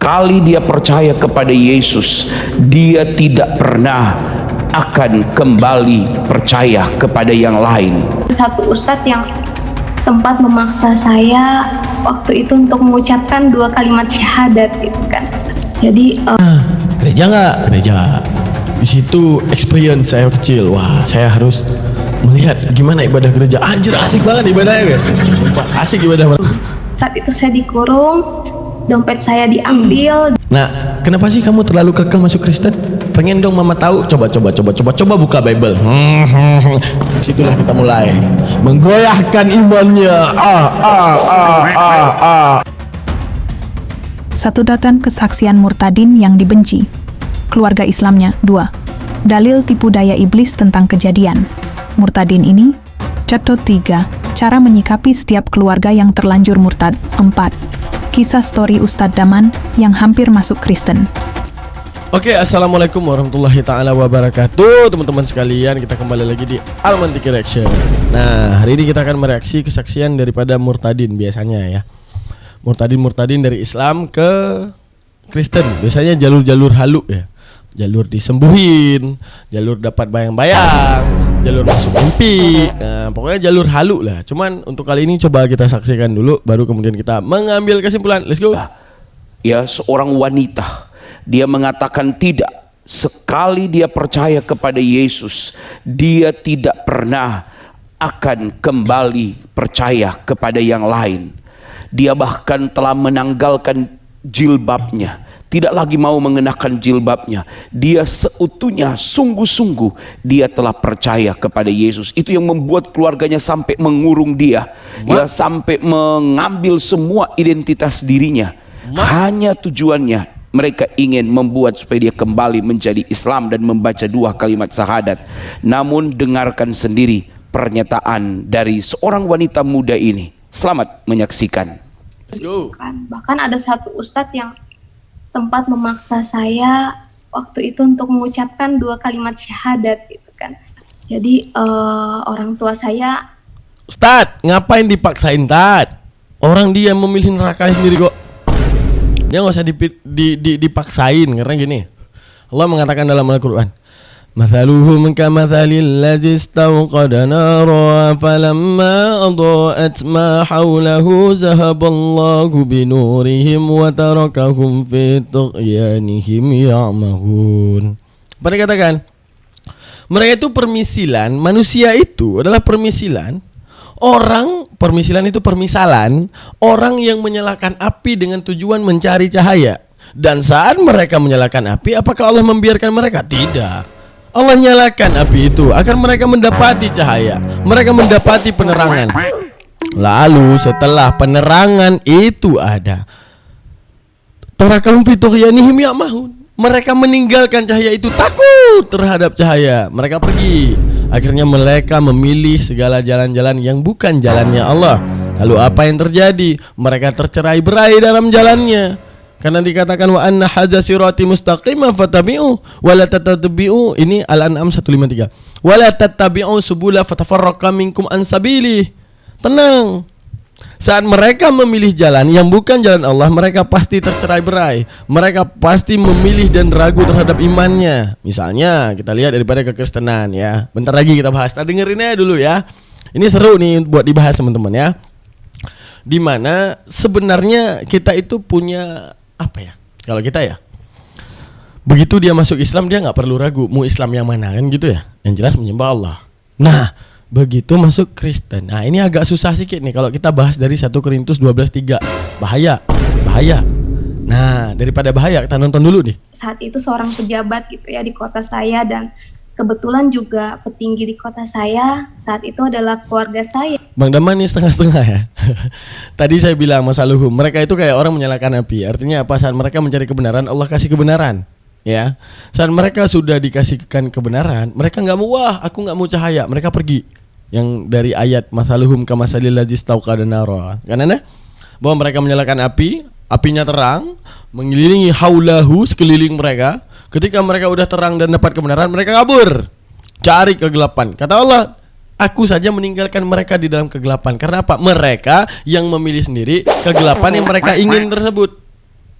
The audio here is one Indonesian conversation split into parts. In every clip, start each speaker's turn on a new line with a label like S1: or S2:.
S1: sekali dia percaya kepada Yesus, dia tidak pernah akan kembali percaya kepada yang lain.
S2: Satu ustadz yang sempat memaksa saya waktu itu untuk mengucapkan 2 kalimat syahadat gitu kan. Jadi
S3: gereja nggak? Gereja. Di situ experience saya kecil. Wah, saya harus melihat gimana ibadah gereja. Anjir, asik banget ibadahnya guys. Asik ibadah.
S2: saat itu saya dikurung, dompet saya diambil.
S3: Nah, kenapa sih kamu terlalu kekeh masuk Kristen? Pengen dong mama tahu. Coba buka Bible. Situlah kita mulai menggoyahkan imannya.
S4: Satu datang kesaksian murtadin yang dibenci. Keluarga Islamnya 2. Dalil tipu daya iblis tentang kejadian. Murtadin ini. Catat 3. Cara menyikapi setiap keluarga yang terlanjur murtad. 4. Kisah story Ustadz Daman yang hampir masuk Kristen.
S3: Oke, assalamualaikum warahmatullahi ta'ala wabarakatuh. Teman-teman sekalian, kita kembali lagi di Almantik Reaction. Nah, hari ini kita akan mereaksi kesaksian daripada murtadin biasanya ya. Murtadin dari Islam ke Kristen. Biasanya jalur-jalur halu ya. Jalur disembuhin, jalur dapat bayang-bayang, jalur masuk mimpi. Nah, pokoknya jalur halu lah. Cuman untuk kali ini coba kita saksikan dulu, baru kemudian kita mengambil kesimpulan. Let's go.
S1: Ya, seorang wanita, dia mengatakan tidak. Sekali dia percaya kepada Yesus, dia tidak pernah akan kembali percaya kepada yang lain. Dia bahkan telah menanggalkan jilbabnya, tidak lagi mau mengenakan jilbabnya. Dia seutuhnya, sungguh-sungguh dia telah percaya kepada Yesus. Itu yang membuat keluarganya sampai mengurung dia, ya, sampai mengambil semua identitas dirinya. Hanya tujuannya mereka ingin membuat supaya dia kembali menjadi Islam dan membaca 2 kalimat syahadat. Namun dengarkan sendiri pernyataan dari seorang wanita muda ini. Selamat menyaksikan.
S3: Let's go.
S2: Bahkan ada satu ustadz yang sempat memaksa saya waktu itu untuk mengucapkan 2 kalimat syahadat gitu kan. Jadi orang tua saya,
S3: Ustadz, ngapain dipaksain, Tad? Orang dia memilih nerakanya sendiri kok. Dia nggak usah dipaksain, karena gini, Allah mengatakan dalam Al-Quran, "Mathaluhum kamathalil ladzi istawqada nara falamma adha'at ma hawlahu zahaballahu binurihim wa tarakahum fi tughyanihim ya'mahun." Apa dikatakan? Mereka itu permisilan, manusia itu adalah permisilan. Permisilan itu permisalan orang yang menyalakan api dengan tujuan mencari cahaya. Dan saat mereka menyalakan api, apakah Allah membiarkan mereka? Tidak. Allah nyalakan api itu agar mereka mendapati cahaya, mereka mendapati penerangan. Lalu setelah penerangan itu ada, tarakahum fi tughyanihim ya'mahun. Mereka meninggalkan cahaya itu, takut terhadap cahaya. Mereka pergi. Akhirnya mereka memilih segala jalan-jalan yang bukan jalannya Allah. Lalu apa yang terjadi? Mereka tercerai-berai dalam jalannya. Karena dikatakan wa anna hadza sirati mustaqimah fatabi'u wa la tattabi'u. Ini Al-An'am 153. Wa la tattabi'u subula fatafarraqa minkum an sabili. Tenang. Saat mereka memilih jalan yang bukan jalan Allah, mereka pasti tercerai-berai. Mereka pasti memilih dan ragu terhadap imannya. Misalnya kita lihat daripada kekristenan ya. Bentar lagi kita bahas. Kita dengerin aja dulu ya. Ini seru nih buat dibahas teman-teman ya. Dimana sebenarnya kita itu punya apa ya? Kalau kita ya, begitu dia masuk Islam dia nggak perlu ragu mau Islam yang mana kan gitu ya. Yang jelas menyembah Allah. Nah, begitu masuk Kristen. Nah, ini agak susah sedikit nih kalau kita bahas dari 1 Korintus 12:3. Bahaya. Nah, daripada bahaya kita nonton dulu nih.
S2: saat itu seorang pejabat gitu ya di kota saya, dan kebetulan juga petinggi di kota saya saat itu adalah keluarga saya.
S3: Bang Daman ini setengah-setengah ya. Tadi saya bilang masaluhum, mereka itu kayak orang menyalakan api. Artinya apa? Saat mereka mencari kebenaran, Allah kasih kebenaran. Ya, saat mereka sudah dikasihkan kebenaran, mereka nggak mau, wah aku nggak mau cahaya, mereka pergi. Yang dari ayat masaluhum kamasalil ladzi istawqada nara, karena bahwa mereka menyalakan api, apinya terang, mengelilingi haulahu, sekeliling mereka. Ketika mereka udah terang dan dapat kebenaran, mereka kabur, cari kegelapan. Kata Allah, aku saja meninggalkan mereka di dalam kegelapan. Karena apa? Mereka yang memilih sendiri kegelapan yang mereka ingin tersebut.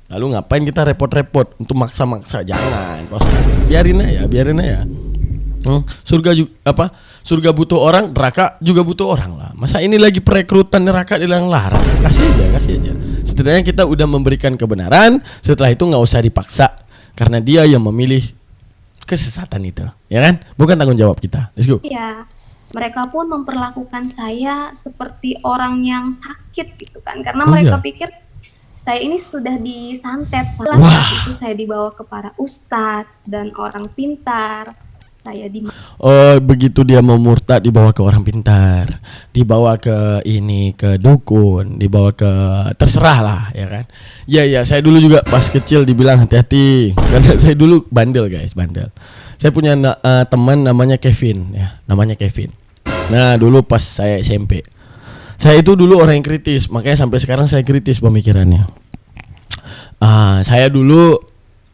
S3: Lalu ngapain kita repot-repot untuk maksa-maksa? Jangan, Pak Ustaz. Biarin aja. Surga butuh orang, neraka juga butuh orang lah. Masa ini lagi perekrutan neraka dilarang larang? Kasih aja. Setidaknya kita udah memberikan kebenaran. Setelah itu nggak usah dipaksa, karena dia yang memilih kesesatan itu, ya kan? Bukan tanggung jawab kita. Let's go.
S2: Iya, mereka pun memperlakukan saya seperti orang yang sakit gitu kan, karena mereka pikir saya ini sudah disantet. Saat itu saya dibawa ke para ustadz dan orang pintar. Saya
S3: Begitu dia mau murtad, dibawa ke orang pintar, dibawa ke dukun, dibawa ke terserah lah, ya kan? Ya, saya dulu juga pas kecil dibilang hati-hati, karena saya dulu bandel. Saya punya teman namanya Kevin. Nah, dulu pas saya SMP, saya itu dulu orang yang kritis, makanya sampai sekarang saya kritis pemikirannya. Saya dulu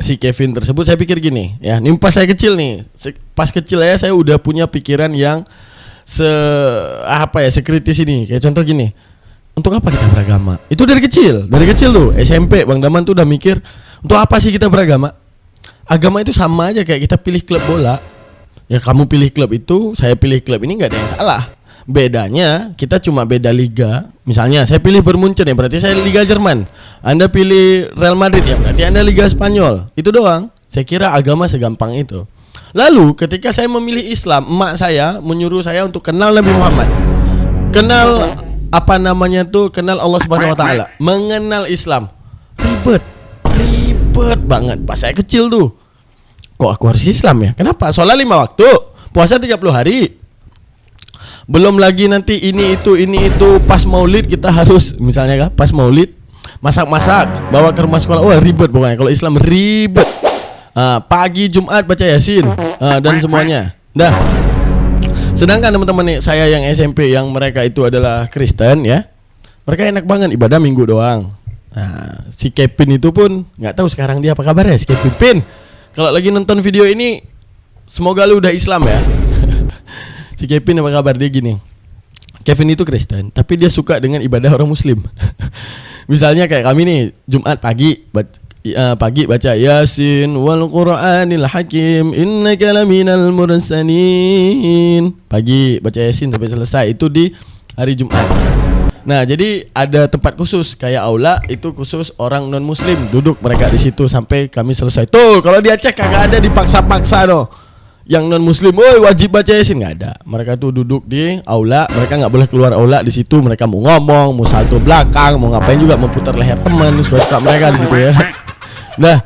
S3: si Kevin tersebut, saya pikir gini, ya, ini pas saya kecil nih, pas kecil ya saya udah punya pikiran yang sekritis ini. Kayak contoh gini, untuk apa kita beragama? Itu dari kecil tuh, SMP Bang Daman tuh udah mikir, untuk apa sih kita beragama? Agama itu sama aja kayak kita pilih klub bola. Ya kamu pilih klub itu, saya pilih klub ini, nggak ada yang salah. Bedanya kita cuma beda liga. Misalnya saya pilih Bayern Munchen, ya berarti saya Liga Jerman. Anda pilih Real Madrid, ya berarti Anda Liga Spanyol. Itu doang. Saya kira agama segampang itu. Lalu ketika saya memilih Islam, emak saya menyuruh saya untuk kenal Nabi Muhammad, kenal kenal Allah Subhanahu Wa Taala, mengenal Islam. Ribet banget. Pas saya kecil tuh, kok aku harus Islam ya? Kenapa? Sholat 5 waktu, puasa 30 hari. Belum lagi nanti ini itu pas maulid kita harus, misalnya kan pas maulid masak-masak bawa ke rumah sekolah. Wah, ribet pokoknya. Kalau Islam ribet. Pagi Jumat baca Yasin dan semuanya. Dah. Sedangkan teman-teman nih saya yang SMP yang mereka itu adalah Kristen, ya. Mereka enak banget ibadah Minggu doang. Nah, si Kevin itu pun nggak tahu sekarang dia apa kabar ya, si Kevin. Kalau lagi nonton video ini, semoga lu udah Islam ya. Si Kevin apa kabar? Dia gini, Kevin itu Kristen, tapi dia suka dengan ibadah orang Muslim. Misalnya kayak kami nih, Jumat pagi baca Yasin wal Qur'anil Hakim innaka laminal mursalin. Pagi baca Yasin sampai selesai, itu di hari Jumat. Nah, jadi ada tempat khusus kayak aula, itu khusus orang non Muslim, duduk mereka di situ sampai kami selesai. Tuh, kalau dia cek kagak ada dipaksa-paksa no. Yang non Muslim, wajib baca Yasin, nggak ada. Mereka tuh duduk di aula, mereka nggak boleh keluar aula. Di situ mereka mau ngomong, mau salto belakang, mau ngapain juga, mau putar leher teman, suka mereka di situ ya. Nah,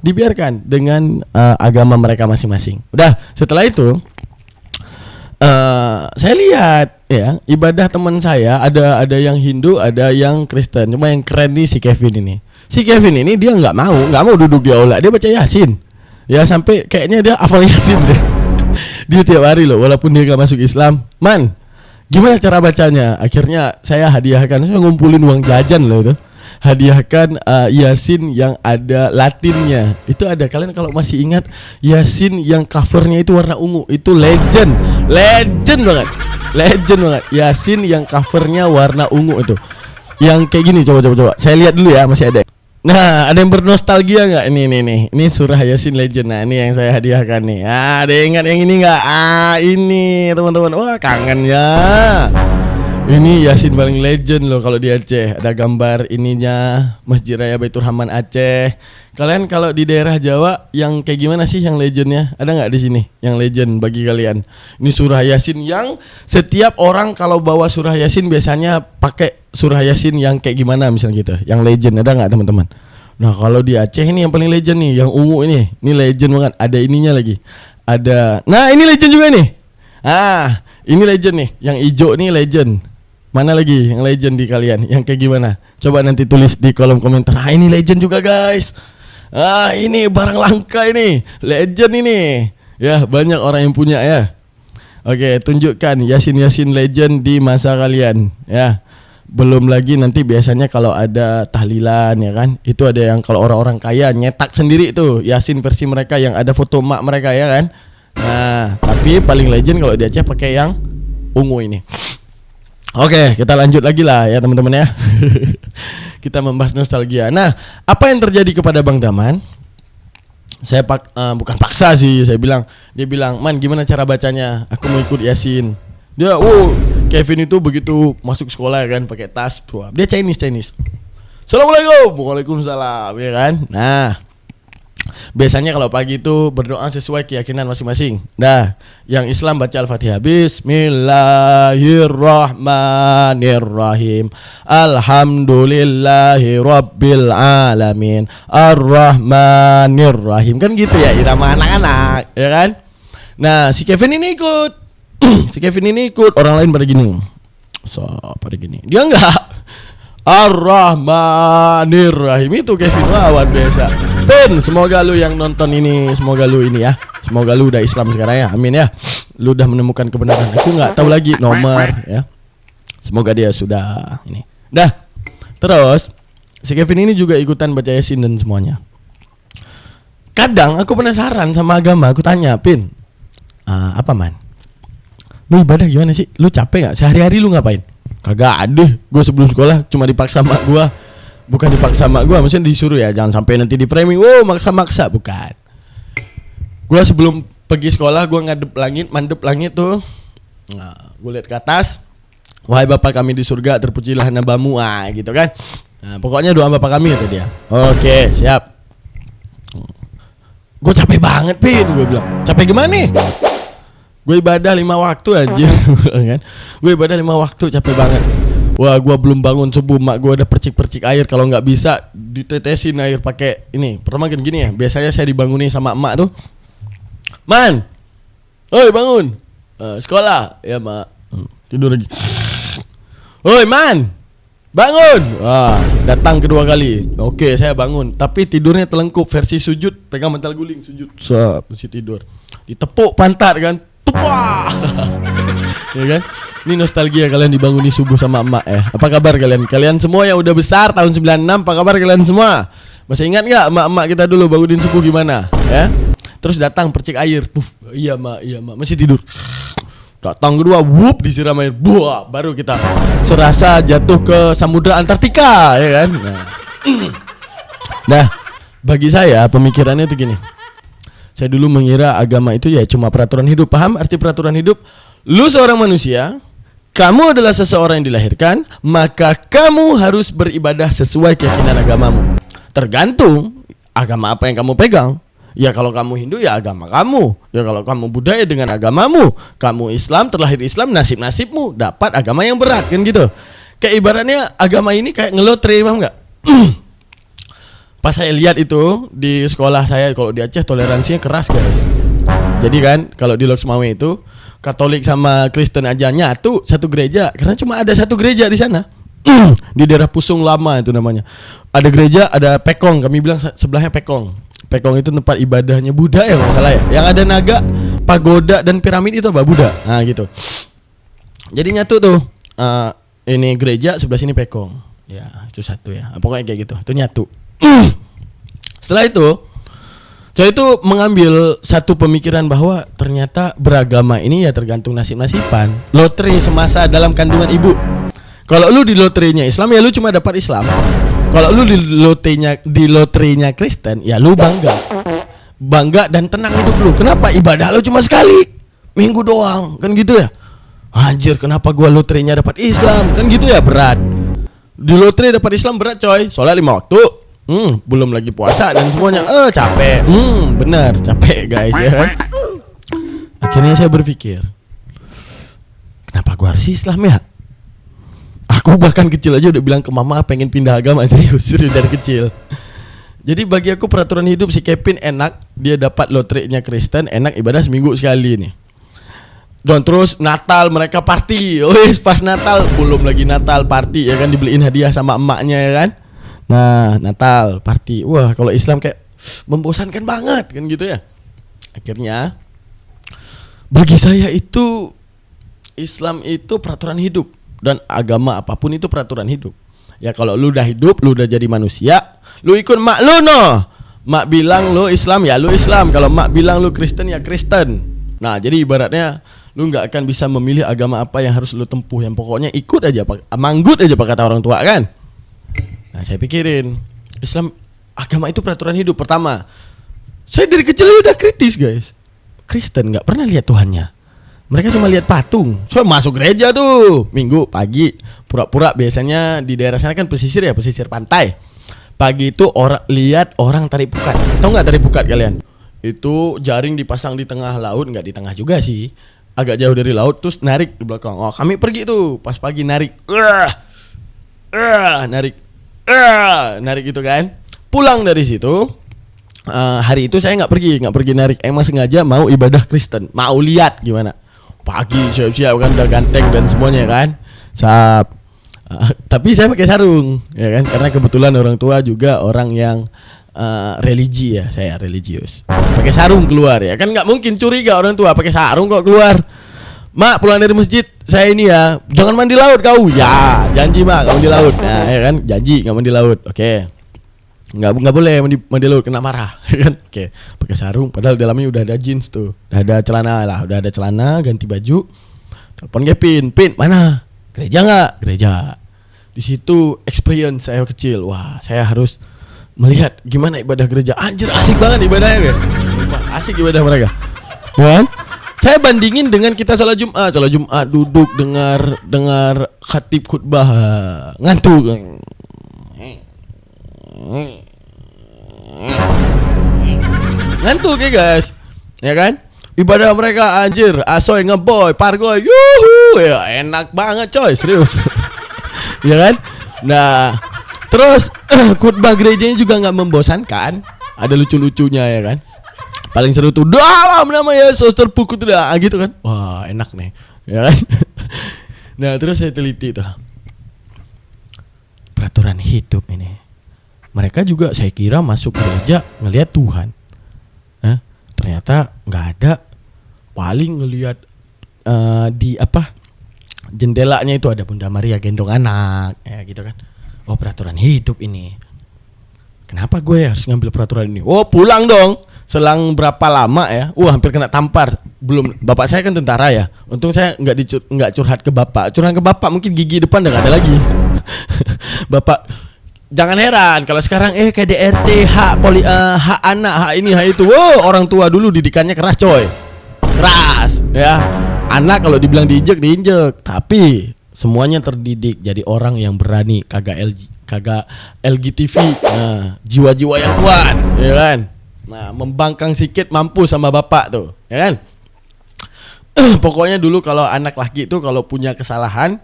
S3: dibiarkan dengan agama mereka masing-masing. Udah, setelah itu saya lihat ya ibadah teman saya, ada yang Hindu, ada yang Kristen. Cuma yang keren nih si Kevin ini. Si Kevin ini dia nggak mau duduk di aula, dia baca Yasin. Ya sampai kayaknya dia hafal Yasin deh. Dia tiap hari loh, walaupun dia gak masuk Islam. Man, gimana cara bacanya? Akhirnya saya hadiahkan, saya ngumpulin uang jajan loh itu. Hadiahkan Yasin yang ada Latinnya. Itu ada, kalian kalau masih ingat Yasin yang covernya itu warna ungu. Itu legend banget. Yasin yang covernya warna ungu itu. Yang kayak gini, coba. Saya lihat dulu ya, masih ada. Nah, ada yang bernostalgia nggak? Ini surah Yasin Legend. Nah, ini yang saya hadiahkan nih. Ada yang ingat yang ini nggak? Ini teman-teman. Wah, kangen ya. Ini Yasin paling legend loh kalau di Aceh. Ada gambar ininya Masjid Raya Baitur Rahman Aceh. Kalian kalau di daerah Jawa yang kayak gimana sih yang legendnya? Ada nggak di sini yang legend bagi kalian? Ini surah Yasin yang setiap orang kalau bawa surah Yasin biasanya pakai surah Yasin yang kayak gimana misalnya gitu. Yang legend ada nggak teman-teman? Nah, kalau di Aceh ini yang paling legend nih, yang ungu ini. Ini legend banget. Ada ininya lagi. Ada. Nah, ini legend juga nih. Ini legend nih. Yang hijau nih legend. Mana lagi yang legend di kalian? Yang kayak gimana? Coba nanti tulis di kolom komentar. Ini legend juga guys. Ini barang langka ini. Legend ini. Ya, banyak orang yang punya ya. Oke, tunjukkan Yasin legend di masa kalian ya. Belum lagi nanti biasanya kalau ada tahlilan ya kan. Itu ada yang kalau orang-orang kaya nyetak sendiri tuh Yasin versi mereka yang ada foto emak mereka ya kan. Nah, tapi paling legend kalau di Aceh pakai yang ungu ini. Oke, kita lanjut lagi lah ya teman-teman ya. kita membahas nostalgia. Nah, apa yang terjadi kepada Bang Daman? Saya bukan paksa sih, dia bilang, "Man, gimana cara bacanya? Aku mau ikut Yasin." Dia, Kevin itu begitu masuk sekolah kan pakai tas, dia Chinese. Assalamualaikum, waalaikumsalam, ya kan? Nah, biasanya kalau pagi itu berdoa sesuai keyakinan masing-masing. Nah, yang Islam baca Al-Fatihah, Bismillahirrahmanirrahim, Alhamdulillahi Rabbil Alamin, Ar-Rahmanirrahim. Kan gitu ya, irama anak-anak, ya kan? Nah, si Kevin ini ikut. Orang lain pada gini. Pada gini. Dia enggak. Ar-Rahmanirrahim itu Kevin Wawan biasa. Pin, semoga lu yang nonton ini, semoga lu ya. Semoga lu udah Islam sekarang ya. Amin ya. Lu udah menemukan kebenaran. Aku enggak tahu lagi nomor ya. Semoga dia sudah ini. Dah. Terus si Kevin ini juga ikutan baca Yasin dan semuanya. Kadang aku penasaran sama agama, aku tanya, "Pin, apa man? Lu ibadah gimana sih? Lu capek gak? Sehari-hari lu ngapain?" Kagak ada. Gue sebelum sekolah cuma dipaksa mak gue. Bukan dipaksa mak gue, maksudnya disuruh ya. Jangan sampai nanti di framing, maksa-maksa. Bukan. Gue sebelum pergi sekolah, gue mandep langit tuh. Nah, gue lihat ke atas. Wahai Bapa kami di surga, terpujilah namamu, gitu kan. Nah, pokoknya doa Bapa kami kata dia. Oke, siap. Gue capek banget, Pin. Gue bilang, capek gimana nih? Gue ibadah 5 waktu aja kan. Gue ibadah 5 waktu, capek banget. Wah, gue belum bangun subuh, mak gue udah percik-percik air. Kalau nggak bisa ditetesin air pakai ini. Pertama kan gini ya, biasanya saya dibangunin sama emak tuh. "Man, oi bangun, sekolah." "Ya mak." Tidur lagi. "Oi man, bangun." Datang kedua kali. Oke, saya bangun. Tapi tidurnya telengkup versi sujud, pegang bantal guling sujud. Mesti tidur. Ditepuk pantat kan. Wah. Ya kan? Ini nostalgia kalian dibanguni subuh sama emak ya. Apa kabar kalian? Kalian semua yang udah besar tahun 96, apa kabar kalian semua? Masih ingat enggak emak-emak kita dulu bangunin subuh gimana? Ya. Terus datang percik air. Iya mak, masih tidur. Datang kedua, disiram air. Buah, baru kita serasa jatuh ke samudra Antartika, ya kan? Nah, bagi saya pemikirannya itu gini. Saya dulu mengira agama itu ya cuma peraturan hidup. Paham arti peraturan hidup? Lu seorang manusia, kamu adalah seseorang yang dilahirkan, maka kamu harus beribadah sesuai keyakinan agamamu. Tergantung agama apa yang kamu pegang. Ya kalau kamu Hindu ya agama kamu. Ya kalau kamu Buddha ya dengan agamamu. Kamu Islam, terlahir Islam, nasib-nasibmu dapat agama yang berat, kan gitu. Kayak ibaratnya agama ini kayak ngelotre, paham enggak? Pas saya lihat itu di sekolah saya, kalau di Aceh toleransinya keras guys. Jadi kan kalau di Loksmawe itu Katolik sama Kristen aja nyatu satu gereja, karena cuma ada satu gereja di sana. Di daerah Pusung Lama itu namanya. Ada gereja, ada Pekong, kami bilang sebelahnya Pekong. Pekong itu tempat ibadahnya Buddha ya kalau salah ya. Yang ada naga, pagoda dan piramid itu apa? Buddha. Nah gitu. Jadi nyatu tuh. Ini gereja, sebelah sini Pekong. Ya itu satu ya. Pokoknya kayak gitu. Itu nyatu. Setelah itu saya itu mengambil satu pemikiran bahwa ternyata beragama ini ya tergantung nasib-nasiban. Lotre semasa dalam kandungan ibu. Kalau lu di lotrenya Islam ya lu cuma dapat Islam. Kalau lu di lotrenya Kristen ya lu bangga dan tenang hidup lu. Kenapa? Ibadah lu cuma sekali, minggu doang, kan gitu ya. Anjir, kenapa gua lotrenya dapat Islam? Kan gitu ya, berat. Di lotre dapat Islam berat coy. Soalnya 5 waktu. Belum lagi puasa dan semuanya. Capek. Bener, capek guys ya kan. Akhirnya saya berpikir, kenapa gua harus Islam ya? Aku bahkan kecil aja udah bilang ke mama pengen pindah agama, serius dari kecil. Jadi bagi aku peraturan hidup si Kevin enak, dia dapat lotrenya Kristen, enak ibadah seminggu sekali nih. Dan terus Natal mereka party. Pas Natal, belum lagi Natal party ya kan, dibeliin hadiah sama emaknya ya kan. Nah, Natal party. Wah, kalau Islam kayak membosankan banget kan gitu ya. Akhirnya bagi saya itu Islam itu peraturan hidup. Dan agama apapun itu peraturan hidup. Ya kalau lu udah hidup, lu udah jadi manusia, lu ikut mak lu no. Mak bilang lu Islam ya lu Islam. Kalau mak bilang lu Kristen ya Kristen. Nah jadi ibaratnya lu gak akan bisa memilih agama apa yang harus lu tempuh. Yang pokoknya ikut aja, manggut aja pak kata orang tua kan. Nah saya pikirin, Islam, agama itu peraturan hidup. Pertama, saya dari kecil udah kritis guys. Kristen nggak pernah lihat Tuhannya. Mereka cuma lihat patung. Saya masuk gereja tuh Minggu pagi, pura-pura, biasanya di daerah sana kan pesisir ya, pesisir pantai. Pagi itu lihat orang tarik pukat. Tahu nggak tarik pukat kalian? Itu jaring dipasang di tengah laut, nggak di tengah juga sih, agak jauh dari laut, terus narik di belakang. Oh kami pergi tuh pas pagi narik, narik gitu kan. Pulang dari situ, hari itu saya nggak pergi narik. Emang sengaja mau ibadah Kristen, mau lihat gimana. Pagi siap-siap kan, udah ganteng dan semuanya kan. Tapi saya pakai sarung, ya kan? Karena kebetulan orang tua juga orang yang religi ya, saya religius. Pakai sarung keluar ya kan, nggak mungkin curiga orang tua pakai sarung kok keluar. Mak pulang dari masjid, saya ini ya, jangan mandi laut kau. Ya janji mak, nggak mandi laut. Nah ya kan, janji nggak mandi laut. Oke. Nggak boleh mandi laut, kena marah kan. Oke, pakai sarung padahal dalamnya udah ada jeans tuh, udah ada celana, ganti baju. Telepon ke Pin mana, gereja nggak? Gereja. Di situ experience saya kecil, wah saya harus melihat gimana ibadah gereja. Anjir asik banget ibadahnya guys, asik ibadah mereka kan. Saya bandingin dengan kita sholat Jumat duduk dengar khatib khutbah, ngantuk. Ngantuk ya guys, ya kan? Ibadah mereka anjir, asoy ngeboy, pargoy, yuhu, ya enak banget coy, serius. Ya kan? Nah, terus khutbah gerejanya juga nggak membosankan, ada lucu-lucunya ya kan? Paling seru tuh dalam nama Yesus terpukul tidak, gitu kan? Wah enak nih, ya kan? Nah terus saya teliti tuh peraturan hidup ini. Mereka juga saya kira masuk gereja ngelihat Tuhan, ternyata nggak ada. Paling ngelihat di jendelanya itu ada Bunda Maria gendong anak, ya gitu kan. Oh peraturan hidup ini. Kenapa gue harus ngambil peraturan ini? Oh pulang dong. Selang berapa lama ya? Hampir kena tampar. Belum, bapak saya kan tentara ya. Untung saya nggak curhat ke bapak. Curhat ke bapak mungkin gigi depan udah nggak ada lagi. Bapak, jangan heran kalau sekarang KDRT, hak anak, hak ini, hak itu. Wow, orang tua dulu didikannya keras coy. Keras ya. Anak kalau dibilang diinjek, tapi semuanya terdidik jadi orang yang berani, kagak LGTV. Nah, jiwa-jiwa yang kuat, ya kan? Nah, membangkang sikit mampu sama bapak tuh, ya kan? Pokoknya dulu kalau anak laki itu kalau punya kesalahan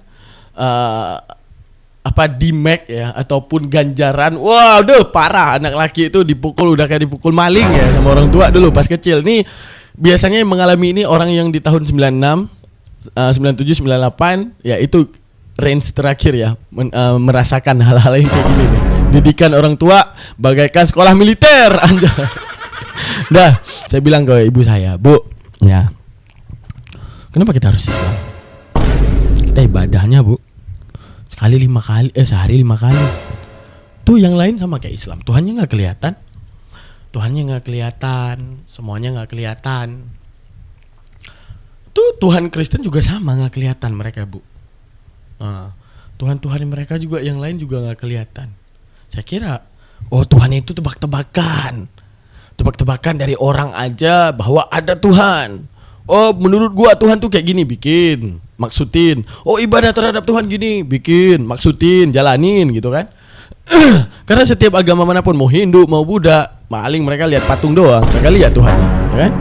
S3: dimek ya ataupun ganjaran, wah udah parah. Anak laki itu dipukul udah kayak dipukul maling ya sama orang tua dulu pas kecil. Nih biasanya yang mengalami ini orang yang di tahun 96, 97, 98 ya, itu range terakhir ya, merasakan hal-hal yang kayak gini nih. Didikan orang tua bagaikan sekolah militer anjay. Dah, saya bilang ke ibu saya, Bu, ya. Kenapa kita harus Islam? Kita ibadahnya, Bu, sehari 5 kali. Tuh yang lain sama kayak Islam, Tuhannya nggak kelihatan, semuanya nggak kelihatan. Tuh Tuhan Kristen juga sama, nggak kelihatan mereka, Bu. Tuhan mereka juga yang lain juga nggak kelihatan. Saya kira, Tuhan itu tebak-tebakan dari orang aja bahwa ada Tuhan. Menurut gua Tuhan tuh kayak gini, bikin, maksudin. Ibadah terhadap Tuhan gini, bikin, maksudin, jalanin gitu kan. Karena setiap agama manapun, mau Hindu, mau Buddha, paling mereka lihat patung doang, mereka lihat Tuhannya, ya kan?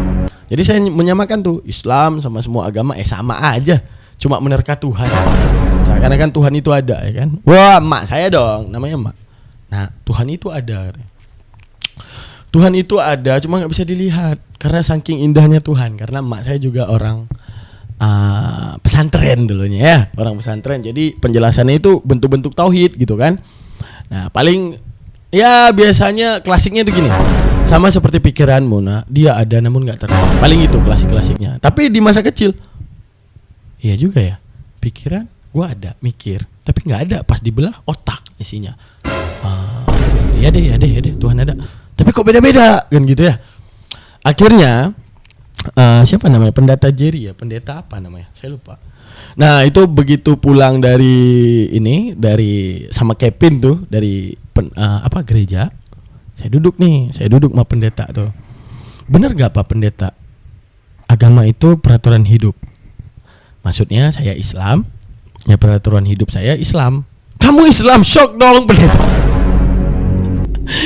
S3: Jadi saya menyamakan tuh Islam sama semua agama sama aja, cuma menerka Tuhan. Seakan-akan Tuhan itu ada, ya kan? Wah, emak saya dong, namanya emak. Nah, Tuhan itu ada. Tuhan itu ada, cuma nggak bisa dilihat karena saking indahnya Tuhan. Karena emak saya juga orang pesantren dulunya ya, orang pesantren. Jadi penjelasannya itu bentuk-bentuk tauhid gitu kan. Nah, paling ya biasanya klasiknya itu gini. Sama seperti pikiranmu, nah dia ada namun nggak terlihat. Paling itu klasik-klasiknya. Tapi di masa kecil, iya juga ya. Pikiran gua ada, mikir, tapi nggak ada. Pas dibelah otak isinya. Ya deh, Tuhan ada. Tapi kok beda-beda kan gitu ya. Akhirnya siapa namanya? Pendeta Jerry ya, pendeta apa namanya? Saya lupa. Nah itu begitu pulang dari sama Kevin tuh dari gereja, saya duduk sama pendeta tuh. Bener gak Pak Pendeta? Agama itu peraturan hidup. Maksudnya saya Islam, ya peraturan hidup saya Islam. Kamu Islam, shock dong pendeta.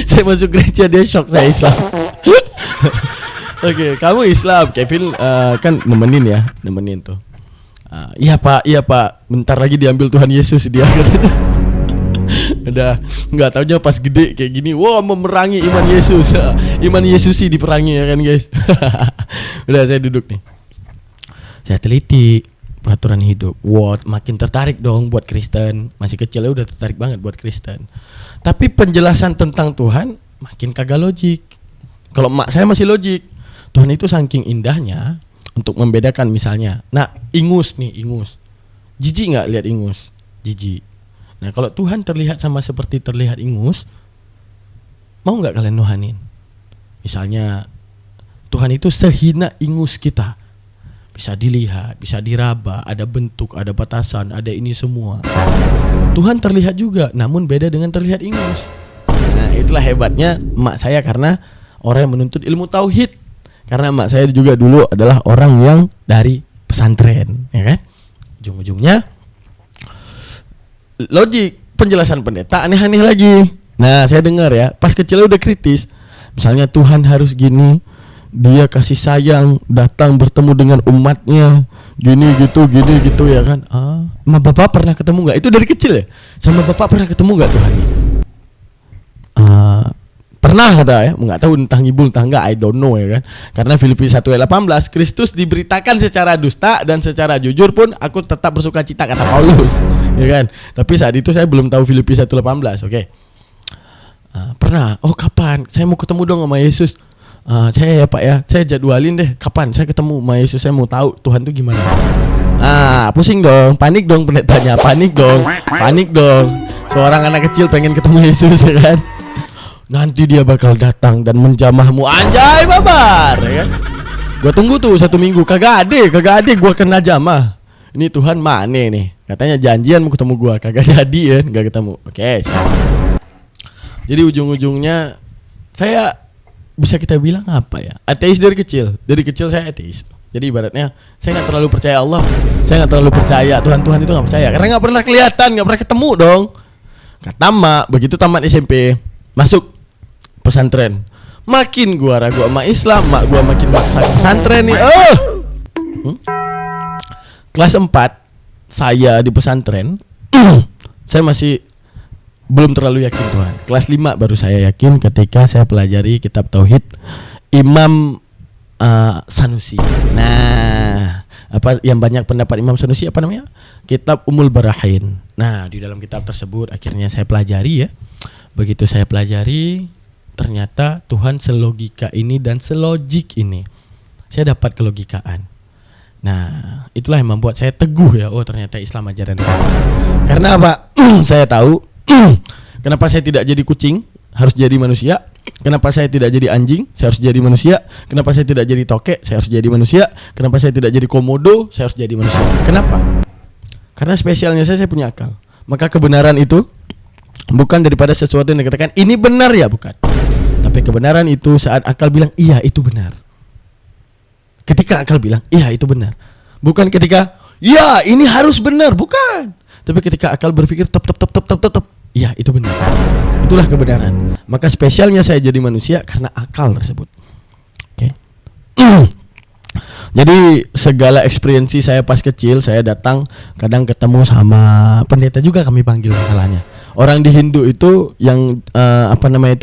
S3: Saya masuk gereja dia shock saya Islam. Oke, kamu Islam. Kevin kan nemenin tuh. Iya pak, bentar lagi diambil Tuhan Yesus dia. Udah nggak taunya pas gede kayak gini, wah memerangi iman Yesus, iman Yesusi diperangi ya kan guys. Udah saya duduk nih, saya teliti peraturan hidup. Wah makin tertarik dong buat Kristen, masih kecil ya udah tertarik banget buat Kristen. Tapi penjelasan tentang Tuhan makin kagak logik. Kalau emak saya masih logik. Tuhan itu saking indahnya untuk membedakan misalnya, nah ingus, jijik nggak lihat ingus? Jijik. Nah kalau Tuhan terlihat sama seperti terlihat ingus, mau nggak kalian nuhanin? Misalnya Tuhan itu sehina ingus kita, bisa dilihat, bisa diraba, ada bentuk, ada batasan, ada ini semua. Tuhan terlihat juga, namun beda dengan terlihat ingus. Nah itulah hebatnya emak saya karena orang yang menuntut ilmu tauhid. Karena emak saya juga dulu adalah orang yang dari pesantren, ya kan? Ujung-ujungnya logik penjelasan pendeta aneh-aneh lagi. Nah, saya dengar ya, pas kecil udah kritis. Misalnya Tuhan harus gini, Dia kasih sayang, datang bertemu dengan umatnya, gini gitu ya kan? Sama bapak pernah ketemu nggak? Itu dari kecil ya. Sama bapak pernah ketemu nggak Tuhan? Pernah kata ya, nggak tahu entah ngibul entah enggak, I don't know ya kan. Karena Filipi 1:18, Kristus diberitakan secara dusta dan secara jujur pun aku tetap bersuka cita kata Paulus, ya kan. Tapi saat itu saya belum tahu Filipi 1:18, oke. Pernah, kapan? Saya mau ketemu dong sama Yesus. Saya ya Pak ya, saya jadwalin deh kapan saya ketemu sama Yesus, saya mau tahu Tuhan tuh gimana. Pusing dong, panik dong pendetanya, panik dong. Seorang anak kecil pengen ketemu Yesus ya kan. Nanti dia bakal datang dan menjamahmu, anjay babar ya kan. Gua tunggu tuh 1 minggu, kagak ada gua kena jamah. Ini Tuhan mana nih? Katanya janjian mau ketemu gua, kagak jadi ya, enggak ketemu. Oke. Jadi ujung-ujungnya saya bisa kita bilang apa ya? Ateis dari kecil. Dari kecil saya ateis. Jadi ibaratnya saya nggak terlalu percaya Allah, saya nggak terlalu percaya Tuhan itu nggak percaya karena nggak pernah kelihatan, nggak pernah ketemu dong. Kata mak, begitu tamat SMP masuk pesantren, makin gua ragu sama Islam, mak gua makin maksa pesantren nih. Kelas 4 saya di pesantren, saya masih belum terlalu yakin Tuhan. Kelas 5 baru saya yakin ketika saya pelajari kitab tauhid Imam Sanusi. Nah, apa yang banyak pendapat Imam Sanusi apa namanya? Kitab Ummul Barahin. Nah, di dalam kitab tersebut akhirnya saya pelajari ya. Begitu saya pelajari, ternyata Tuhan selogika ini dan selogik ini. Saya dapat kelogikaan. Nah, itulah yang membuat saya teguh ya. Oh, ternyata Islam ajaran Tuhan. Karena apa? Saya tahu kenapa saya tidak jadi kucing, harus jadi manusia. Kenapa saya tidak jadi anjing, saya harus jadi manusia. Kenapa saya tidak jadi tokek, saya harus jadi manusia. Kenapa saya tidak jadi komodo, saya harus jadi manusia. Kenapa? Karena spesialnya saya punya akal. Maka kebenaran itu bukan daripada sesuatu yang dikatakan ini benar ya, bukan. Tapi kebenaran itu saat akal bilang iya itu benar. Ketika akal bilang iya itu benar. Bukan ketika ya ini harus benar, bukan. Tapi ketika akal berpikir top, iya itu benar. Itulah kebenaran. Maka spesialnya saya jadi manusia karena akal tersebut. Oke. Jadi segala experience saya pas kecil, saya datang kadang ketemu sama pendeta juga kami panggil masalahnya. Orang di Hindu itu yang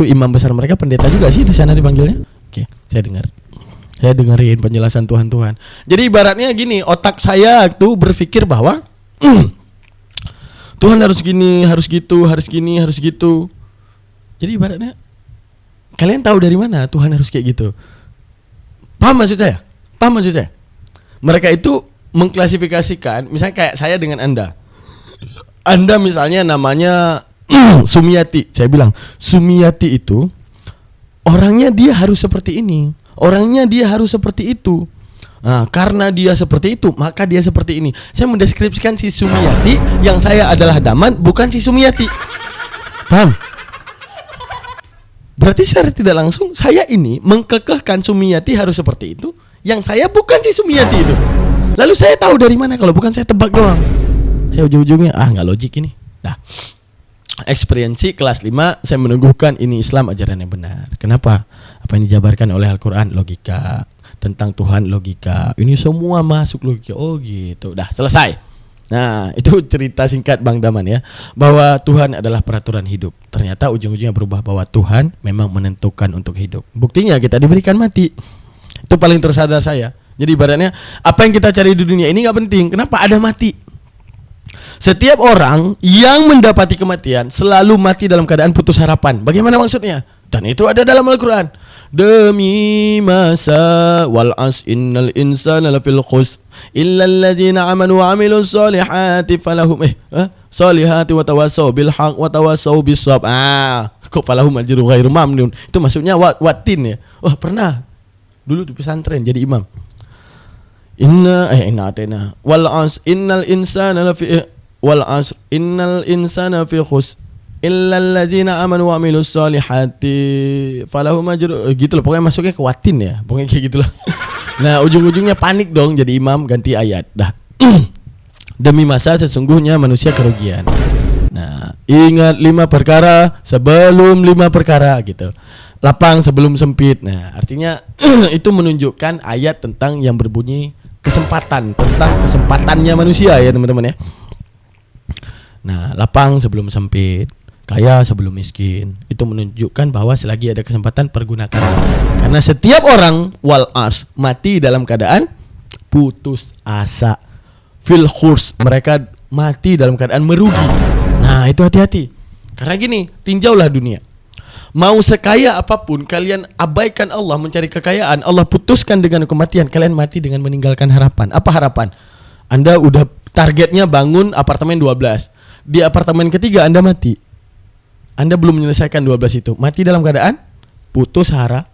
S3: imam besar mereka pendeta juga sih di sana dipanggilnya. Oke, saya dengerin penjelasan Tuhan. Jadi ibaratnya gini, otak saya tuh berpikir bahwa Tuhan harus gini, harus gitu, harus gini, harus gitu. Jadi ibaratnya kalian tahu dari mana Tuhan harus kayak gitu? Paham maksud saya? Mereka itu mengklasifikasikan, misalnya kayak saya dengan Anda. Anda misalnya namanya Sumiati. Saya bilang, Sumiati itu orangnya dia harus seperti ini, orangnya dia harus seperti itu. Nah, karena dia seperti itu, maka dia seperti ini. Saya mendeskripsikan si Sumiati, yang saya adalah Daman, bukan si Sumiati. Paham? Berarti secara tidak langsung saya ini mengkekehkan Sumiati harus seperti itu, yang saya bukan si Sumiati itu. Lalu saya tahu dari mana kalau bukan saya tebak doang. Saya ujung-ujungnya nggak logik ini. Nah, eksperiensi kelas 5 saya meneguhkan ini Islam ajaran yang benar. Kenapa? Apa yang dijabarkan oleh Al-Quran logika, tentang Tuhan logika, ini semua masuk logika. Oh gitu, udah selesai. Nah, itu cerita singkat Bang Daman ya, bahwa Tuhan adalah peraturan hidup. Ternyata ujung-ujungnya berubah bahwa Tuhan memang menentukan untuk hidup. Buktinya kita diberikan mati. Itu paling tersadar saya. Jadi ibaratnya apa yang kita cari di dunia ini gak penting. Kenapa? Ada mati. Setiap orang yang mendapati kematian selalu mati dalam keadaan putus harapan. Bagaimana maksudnya? Dan itu ada dalam Al-Quran. Demi masa wal as innal insana lafil khus illa alladzina amanu wa amilus solihati falahum solihati wa tawassaw bil haq wa tawassaw bis sabr. Kok falahum ajru ghairu mamnun. Itu maksudnya watin ya. Wah, pernah dulu di pesantren jadi imam. Inna atena wal as innal insana lafi wal as innal insana fi khus illal ladzina amanu wa amilus solihati falahum ajru, gitu loh. Pokoknya masuknya ke watin ya. Pokoknya kayak gitulah. Nah, ujung-ujungnya panik dong jadi imam, ganti ayat. Dah. Demi masa sesungguhnya manusia kerugian. Nah, ingat 5 perkara sebelum 5 perkara gitu. Lapang sebelum sempit. Nah, artinya itu menunjukkan ayat tentang yang berbunyi kesempatan, tentang kesempatannya manusia ya teman-teman ya. Nah, lapang sebelum sempit, kaya sebelum miskin. Itu menunjukkan bahwa selagi ada kesempatan pergunakan. Karena setiap orang wal ars mati dalam keadaan putus asa. Fil khurs, mereka mati dalam keadaan merugi. Nah, itu hati-hati. Karena gini, tinjaulah dunia. Mau sekaya apapun kalian abaikan Allah mencari kekayaan, Allah putuskan dengan kematian, kalian mati dengan meninggalkan harapan. Apa harapan? Anda udah targetnya bangun apartemen 12. Di apartemen ketiga Anda mati. Anda belum menyelesaikan 12 itu. Mati dalam keadaan putus harapan.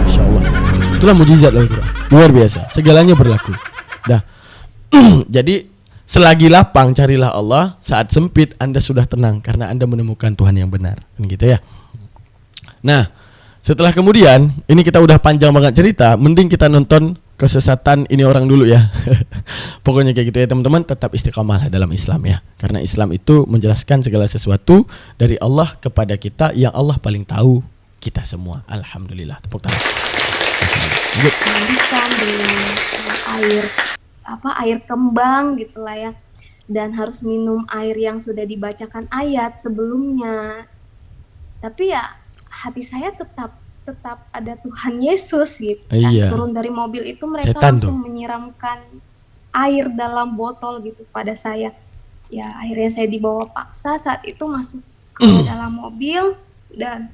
S3: Masya Allah. Itulah mujizat Al-Quran. Luar biasa. Segalanya berlaku. Dah. Jadi selagi lapang carilah Allah, saat sempit Anda sudah tenang karena Anda menemukan Tuhan yang benar. Kan gitu ya. Nah, setelah kemudian ini kita udah panjang banget cerita, mending kita nonton kesesatan ini orang dulu ya. Pokoknya kayak gitu ya teman-teman, tetap istiqamah dalam Islam ya. Karena Islam itu menjelaskan segala sesuatu dari Allah kepada kita yang Allah paling tahu kita semua. Alhamdulillah. Tepuk tangan.
S2: Mandikan dengan air kembang gitulah ya. Dan harus minum air yang sudah dibacakan ayat sebelumnya. Tapi ya hati saya tetap ada Tuhan Yesus gitu kan.
S3: Iya.
S2: Turun dari mobil itu mereka
S3: Setan
S2: langsung
S3: tuh
S2: menyiramkan air dalam botol gitu pada saya. Ya akhirnya saya dibawa paksa saat itu masuk ke dalam mobil dan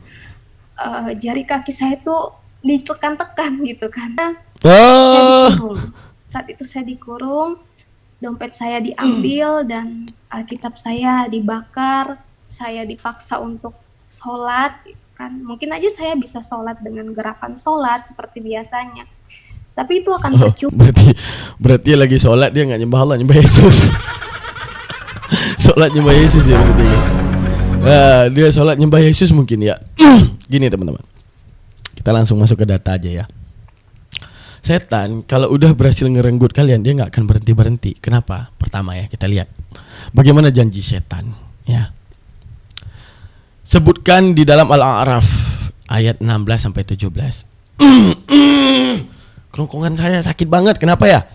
S2: jari kaki saya tuh ditekan-tekan gitu kan. Saya dikurung. Saat itu saya dikurung, dompet saya diambil dan Alkitab saya dibakar. Saya dipaksa untuk sholat kan, mungkin aja saya bisa sholat dengan gerakan sholat seperti biasanya, tapi itu akan percuma.
S3: Berarti lagi sholat dia nggak nyembah Allah, nyembah Yesus. Sholat nyembah Yesus dia berarti guys. Nah, dia sholat nyembah Yesus mungkin ya. Gini teman-teman, kita langsung masuk ke data aja ya. Setan kalau udah berhasil ngerenggut kalian, dia nggak akan berhenti. Kenapa? Pertama ya, kita lihat bagaimana janji setan ya. Sebutkan di dalam Al-A'raf ayat 16 sampai 17. Kerongkongan saya sakit banget. Kenapa ya?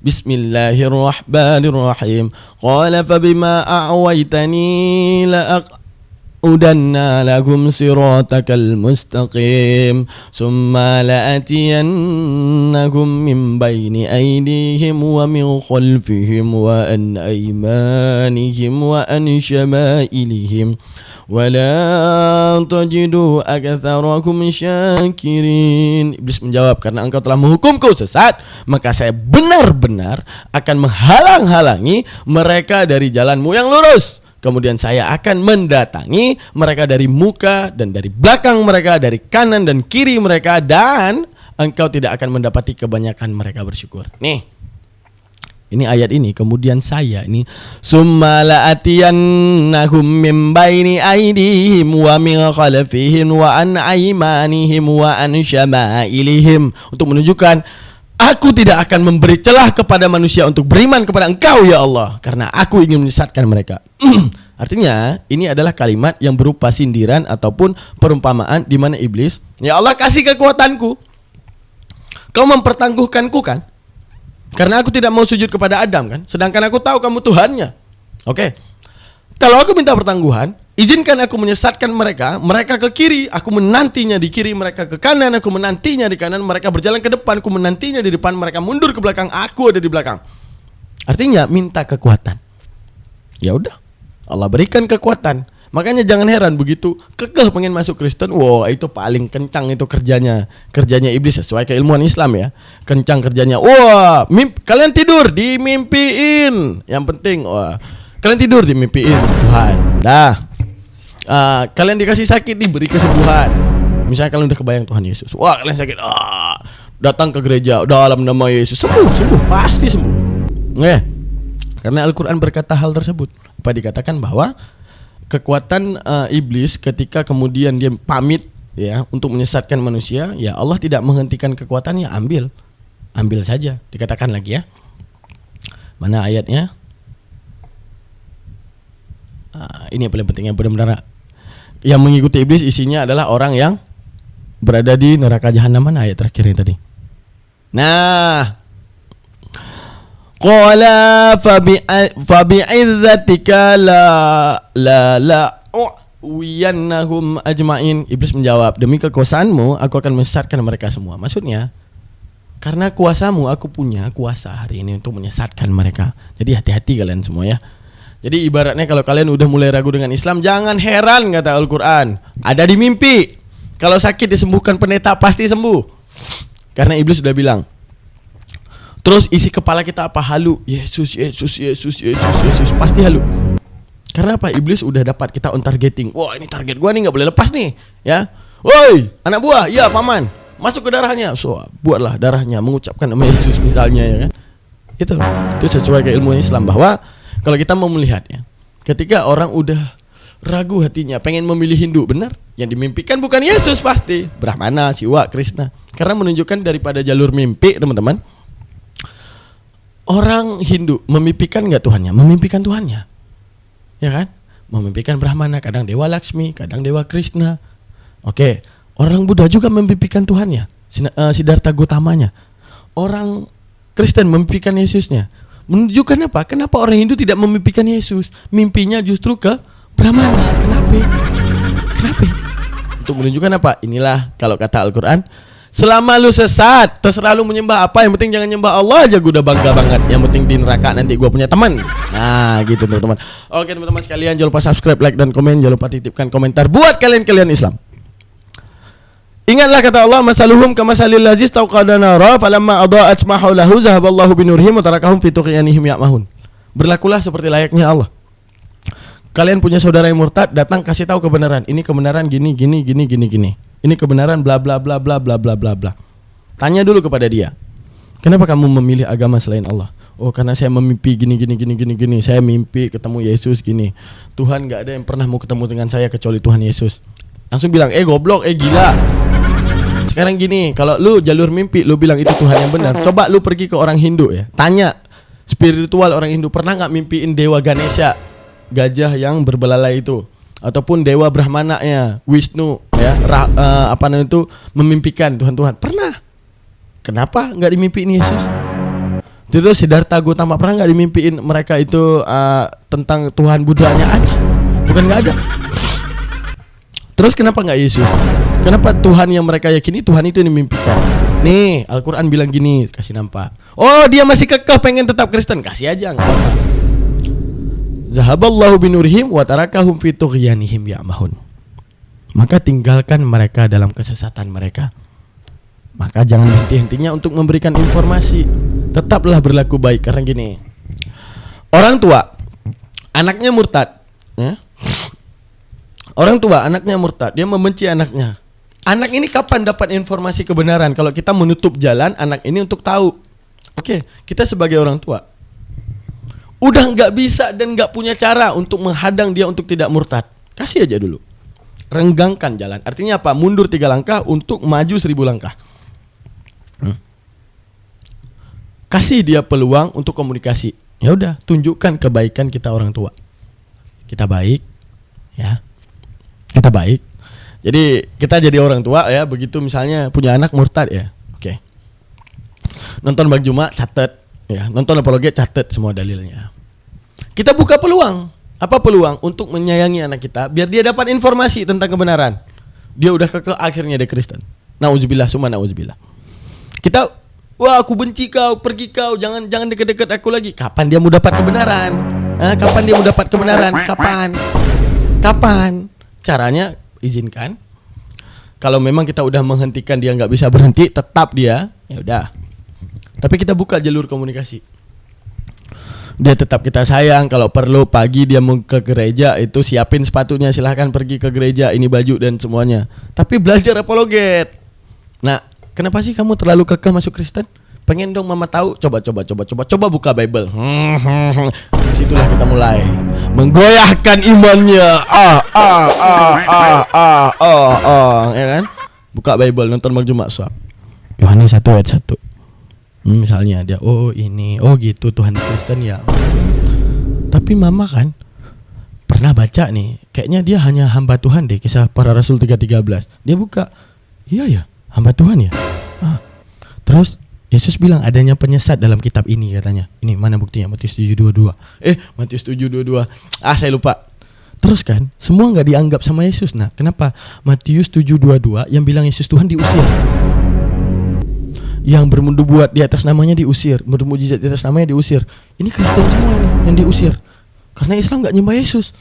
S3: Bismillahirrahmanirrahim. Qala fa bima a'waitani la'aqudanna lakum siratakal mustaqim summa la'atiyannakum min baini aydihim wa min khalfihim wa an aymanihim wa an syama'ilihim wala tajidu aktsarakum syakirin. Iblis menjawab, karena engkau telah menghukumku sesat, maka saya benar-benar akan menghalang-halangi mereka dari jalanmu yang lurus. Kemudian saya akan mendatangi mereka dari muka dan dari belakang mereka, dari kanan dan kiri mereka, dan engkau tidak akan mendapati kebanyakan mereka bersyukur. Nih, ini ayat ini, kemudian saya ini summa la'atiyannahum min baini aydihim wa min khalfihim wa an aymanihim wa an syama'ilihim, untuk menunjukkan aku tidak akan memberi celah kepada manusia untuk beriman kepada engkau ya Allah, karena aku ingin menyesatkan mereka. Artinya ini adalah kalimat yang berupa sindiran ataupun perumpamaan di mana iblis, ya Allah kasih kekuatanku, kau mempertangguhkanku kan, karena aku tidak mau sujud kepada Adam kan, sedangkan aku tahu kamu Tuhannya. Oke, kalau aku minta pertangguhan, izinkan aku menyesatkan mereka, mereka ke kiri, aku menantinya di kiri, mereka ke kanan, aku menantinya di kanan, mereka berjalan ke depan, aku menantinya di depan, mereka mundur ke belakang, aku ada di belakang. Artinya minta kekuatan. Ya udah, Allah berikan kekuatan. Makanya jangan heran begitu kekeh pengen masuk Kristen, wow itu paling kencang itu kerjanya iblis sesuai keilmuan Islam ya. Kencang kerjanya. Wah, kalian tidur dimimpiin. Yang penting, wah, kalian tidur dimimpiin Tuhan. Dah. Kalian dikasih sakit diberi kesembuhan. Misalnya kalian udah kebayang Tuhan Yesus. Wah, kalian sakit. Datang ke gereja dalam nama Yesus. Sembuh, pasti sembuh. Karena Al-Quran berkata hal tersebut. Apa dikatakan bahwa kekuatan iblis ketika kemudian dia pamit ya untuk menyesatkan manusia, ya Allah tidak menghentikan kekuatannya, ambil saja. Dikatakan lagi ya. Mana ayatnya? Ini yang paling pentingnya, benar-benar yang mengikuti iblis isinya adalah orang yang berada di neraka jahanam. Mana ayat terakhir ini tadi? Nah, qala fabi'izzatika la wiyannahum ajmain. Iblis menjawab, demi kekuasaanmu aku akan menyesatkan mereka semua. Maksudnya, karena kuasamu, aku punya kuasa hari ini untuk menyesatkan mereka. Jadi hati-hati kalian semua ya. Jadi ibaratnya kalau kalian udah mulai ragu dengan Islam, jangan heran kata Al-Quran, ada di mimpi. Kalau sakit disembuhkan pendeta pasti sembuh. Karena iblis sudah bilang. Terus isi kepala kita apa? Halu. Yesus, pasti halu. Karena apa? Iblis udah dapat kita on targeting. Wah, ini target gua nih, nggak boleh lepas nih, ya. Woi, anak buah, ya paman, masuk ke darahnya. So, buatlah darahnya, mengucapkan nama Yesus misalnya, ya kan? Itu sesuai ke ilmu Islam bahwa kalau kita mau melihat ya, ketika orang udah ragu hatinya, pengen memilih Hindu, benar? Yang dimimpikan bukan Yesus pasti, Brahmana, Siwa, Krishna. Karena menunjukkan daripada jalur mimpi, teman-teman. Orang Hindu memimpikan nggak Tuhannya? Memimpikan Tuhannya, ya kan? Memimpikan Brahmana, kadang Dewa Laksmi, kadang Dewa Krishna. Oke, orang Buddha juga memimpikan Tuhannya, Siddhartha Gautamanya. Orang Kristen memimpikan Yesusnya. Menunjukkan apa? Kenapa orang Hindu tidak memimpikan Yesus? Mimpinya justru ke Brahmana. Kenapa? Untuk menunjukkan apa? Inilah kalau kata Al-Quran, selama lu sesat, terserah lu menyembah apa, yang penting jangan nyembah Allah aja, gue udah bangga banget. Yang penting di neraka nanti gue punya teman. Nah gitu teman-teman. Oke teman-teman sekalian, jangan lupa subscribe, like, dan komen. Jangan lupa titipkan komentar buat kalian Islam. Ingatlah kata Allah, masaluhum kamasalil lazis tauqada nara falamma adaa'at ma haulahu zahaballahu binurihim wa tarakahum fi tughyanihim ya'mahun. Berlakulah seperti layaknya Allah. Kalian punya saudara yang murtad, datang kasih tahu kebenaran. Ini kebenaran gini. Ini kebenaran bla bla bla bla bla bla bla bla. Tanya dulu kepada dia, kenapa kamu memilih agama selain Allah? Oh, karena saya memimpi gini. Saya mimpi ketemu Yesus gini. Tuhan nggak ada yang pernah mau ketemu dengan saya kecuali Tuhan Yesus. Langsung bilang, goblok, gila. Sekarang gini, kalau lu jalur mimpi, lu bilang itu Tuhan yang benar. Coba lu pergi ke orang Hindu ya, tanya spiritual orang Hindu, pernah nggak mimpiin Dewa Ganesha, gajah yang berbelalai itu? Ataupun Dewa Brahmana-nya, Wisnu ya, memimpikan Tuhan. Pernah. Kenapa nggak dimimpiin Yesus? Terus Siddhartha Gautama pernah nggak dimimpiin mereka itu tentang Tuhan Buddhanya? Ada. Bukan nggak ada. Terus kenapa nggak Yesus? Kenapa Tuhan yang mereka yakini, Tuhan itu yang dimimpikan? Nih, Al-Quran bilang gini, kasih nampak. Oh, dia masih kekeh pengen tetap Kristen, kasih aja, nggak apa-apa. Zahaballahu binurihim wa tarakahum fi tughyanihim ya'mahun. Maka tinggalkan mereka dalam kesesatan mereka. Maka jangan henti-hentinya untuk memberikan informasi. Tetaplah berlaku baik, karena gini. Orang tua anaknya murtad, ya? Orang tua anaknya murtad, dia membenci anaknya. Anak ini kapan dapat informasi kebenaran? Kalau kita menutup jalan anak ini untuk tahu. Oke, kita sebagai orang tua udah nggak bisa dan nggak punya cara untuk menghadang dia untuk tidak murtad. Kasih aja dulu. Renggangkan jalan. Artinya apa? Mundur 3 langkah untuk maju 1000 langkah. Kasih dia peluang untuk komunikasi. Ya udah, tunjukkan kebaikan kita orang tua. Kita baik, ya. Kita baik. Jadi kita jadi orang tua ya, begitu misalnya punya anak murtad ya. Oke. Nonton Bang Juma catat ya, nonton apologet catat semua dalilnya. Kita buka peluang. Apa peluang? Untuk menyayangi anak kita biar dia dapat informasi tentang kebenaran. Dia udah kekeh akhirnya dia Kristen. Nauzubillah summa nauzubillah. Kita, wah aku benci kau, pergi kau, jangan deket-deket aku lagi. Kapan dia mau dapat kebenaran? Kapan dia mau dapat kebenaran? Kapan? Caranya izinkan. Kalau memang kita udah menghentikan dia nggak bisa berhenti, tetap dia, ya udah. Tapi kita buka jalur komunikasi. Dia tetap kita sayang. Kalau perlu pagi dia mau ke gereja, itu siapin sepatunya, silahkan pergi ke gereja, ini baju dan semuanya. Tapi belajar apologet. Nah, kenapa sih kamu terlalu kekeh masuk Kristen? Pengen dong mama tahu. Coba buka Bible. Disitulah kita mulai menggoyahkan imannya. Ya kan? Buka Bible, nonton Bang Juma suap. Yohanes 1 ayat 1. Misalnya dia, gitu Tuhan Kristen ya. Tapi mama kan pernah baca nih, kayaknya dia hanya hamba Tuhan deh, Kisah Para Rasul 3:13. Dia buka, iya ya, hamba Tuhan ya. Terus Yesus bilang adanya penyesat dalam kitab ini katanya. Ini mana buktinya? Matius 7:22. Matius 7:22. Saya lupa. Terus kan, semua nggak dianggap sama Yesus. Nah, kenapa? Matius 7:22 yang bilang Yesus Tuhan diusir. Yang bernubuat di atas namanya diusir, bermujizat di atas namanya diusir. Ini Kristen semua nih yang diusir. Karena Islam nggak nyembah Yesus.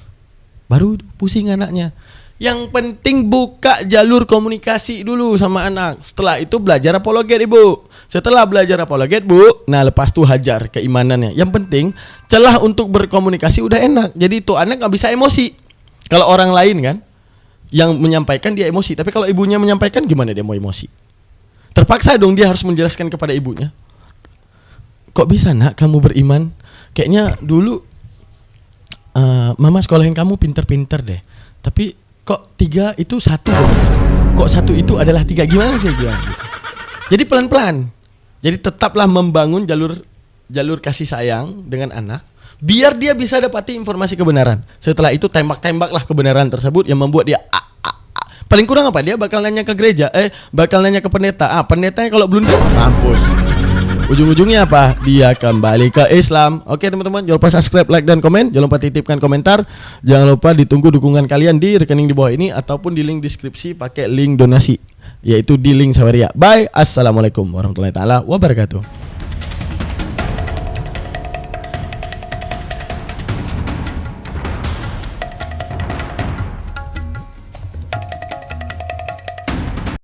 S3: Baru pusing anaknya. Yang penting buka jalur komunikasi dulu sama anak. Setelah itu belajar apologet ibu. Setelah belajar apologet bu, nah lepas itu hajar keimanannya. Yang penting celah untuk berkomunikasi udah enak. Jadi tuh anak nggak bisa emosi. Kalau orang lain kan yang menyampaikan dia emosi. Tapi kalau ibunya menyampaikan gimana dia mau emosi? Terpaksa dong dia harus menjelaskan kepada ibunya. Kok bisa nak kamu beriman? Kayaknya dulu mama sekolahin kamu pinter-pinter deh. Tapi kok 3 itu 1? Kok 1 itu adalah 3? Gimana sih gitu. Jadi pelan-pelan. Jadi tetaplah membangun jalur kasih sayang dengan anak, biar dia bisa dapati informasi kebenaran. Setelah itu tembak-tembaklah kebenaran tersebut yang membuat dia paling kurang apa? Dia bakal nanya ke gereja, bakal nanya ke pendeta. Pendetanya kalau blunder, mampus. Ujung-ujungnya apa? Dia kembali ke Islam. Oke teman-teman, jangan lupa subscribe, like, dan komen. Jangan lupa titipkan komentar. Jangan lupa ditunggu dukungan kalian di rekening di bawah ini ataupun di link deskripsi pakai link donasi, yaitu di link Saweria. Bye. Assalamualaikum warahmatullahi taala wabarakatuh.